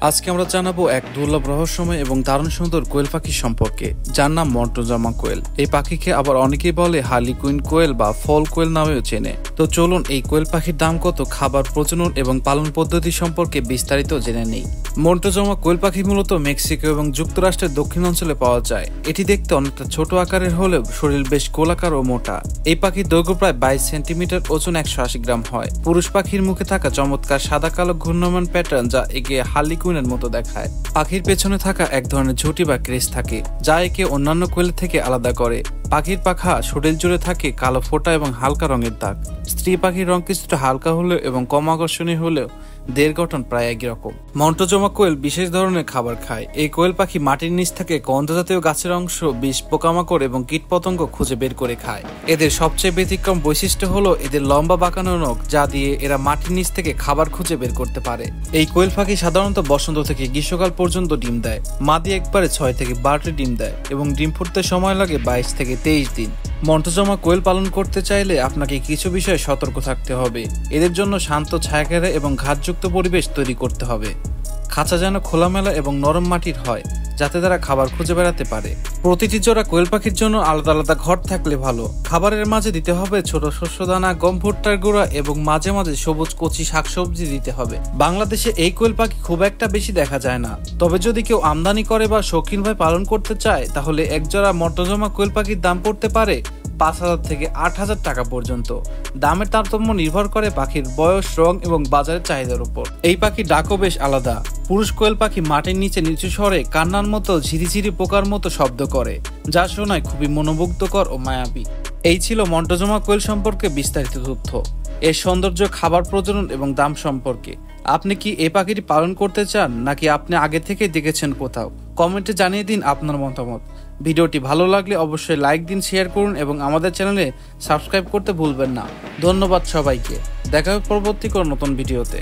আজকে আমরা জানাবো এক দুর্লভ রহস্যময় এবং দারুণ সুন্দর কোয়েল পাখি সম্পর্কে, যার নাম মন্টজমা কোয়েল। এই পাখিকে আবার অনেকেই বলে হার্লিকুইন কোয়েল বা ফল কোয়েল নামেও চেনে। তো চলুন এই কোয়েল পাখির দাম কত, খাবার, প্রজনন এবং পালন পদ্ধতি সম্পর্কে বিস্তারিত জেনে নেই। মন্টজমা কোয়েল পাখি মূলত মেক্সিকো এবং যুক্তরাষ্ট্রের দক্ষিণ অঞ্চলে পাওয়া যায়। এটি দেখতে অনেকটা ছোট আকারের হলেও শরীর বেশ গোলাকার ও মোটা। এই পাখির দৈর্ঘ্য প্রায় 22 সেন্টিমিটার, ওজন 180 গ্রাম হয়। পুরুষ পাখির মুখে থাকা চমৎকার সাদা কালো ঘূর্ণমান প্যাটার্ন যা একে হার্লিকুইনের মতো দেখায়। পাখির পেছনে থাকা এক ধরনের ঝুঁটি বা ক্রেস থাকে, যা একে অন্যান্য কোয়েল থেকে আলাদা করে। পাখির পাখা শরীর জুড়ে থাকে কালো ফোঁটা এবং হালকা রঙের দাগ। স্ত্রী পাখির রং কিছুটা হালকা হলেও এবং কম আকর্ষণীয় হলেও দেহের গঠন প্রায় একই রকম। মন্টজমা কোয়েল বিশেষ ধরনের খাবার খায়। এই কোয়েল পাখি মাটির নিচ থেকে গন্ধ জাতীয় গাছের অংশ, বিষ, পোকামাকড় এবং কীটপতঙ্গ খুঁজে বের করে খায়। এদের সবচেয়ে ব্যতিক্রম বৈশিষ্ট্য হলো এদের লম্বা বাঁকানো নখ, যা দিয়ে এরা মাটির নিচ থেকে খাবার খুঁজে বের করতে পারে। এই কোয়েল পাখি সাধারণত বসন্ত থেকে গ্রীষ্মকাল পর্যন্ত ডিম দেয়। মাদি একবারে 6 থেকে 12টি ডিম দেয় এবং ডিম ফুটতে সময় লাগে 22 থেকে 23 দিন। মন্টজমা কোয়েল পালন করতে চাইলে আপনাকে কিছু বিষয়ে সতর্ক থাকতে হবে। এদের জন্য শান্ত ছায়াঘেরা এবং ঘাসযুক্ত পরিবেশ তৈরি করতে হবে। খাঁচা যেন খোলামেলা এবং নরম মাটির হয়, যাতে তারা খাবার খুঁজে বেড়াতে পারে। প্রতিটি জোড়া কোয়েল পাখির জন্য আলাদা আলাদা ঘর থাকলে ভালো। খাবারের মাঝে দিতে হবে ছোট শস্যদানা, গম, ভুট্টার গুঁড়া এবং মাঝে মাঝে সবুজ কচি শাকসবজি দিতে হবে। বাংলাদেশে এই কোয়েল পাখি খুব একটা বেশি দেখা যায় না, তবে যদি কেউ আমদানি করে বা শৌখিনভাবে পালন করতে চায় তাহলে একজোড়া মন্টজমা কোয়েল পাখির দাম পড়তে পারে 5,000 থেকে 8,000 টাকা পর্যন্ত। দামের তারতম্য নির্ভর করে পাখির বয়স, রং এবং বাজারের চাহিদার উপর। এই পাখির ডাকও বেশ আলাদা। পুরুষ কোয়েল পাখি মাটির নিচে নিচু স্বরে কান্নার মতো ঝিরিঝিরি পোকার মতো শব্দ করে, যা শোনায় খুবই মনোমুগ্ধকর ও মায়াবী। এই ছিল মন্টজমা কোয়েল সম্পর্কে বিস্তারিত তথ্য। এর সৌন্দর্য, খাবার, প্রজনন এবং দাম সম্পর্কে। আপনি কি এই পাখিটি পালন করতে চান, নাকি আপনি আগে থেকে দেখেছেন কোথাও? কমেন্টে জানিয়ে দিন আপনার মতামত। ভিডিওটি ভালো লাগলে অবশ্যই লাইক দিন, শেয়ার করুন এবং আমাদের চ্যানেলে সাবস্ক্রাইব করতে ভুলবেন না। ধন্যবাদ সবাইকে। দেখা হবে পরবর্তী কোনো নতুন ভিডিওতে।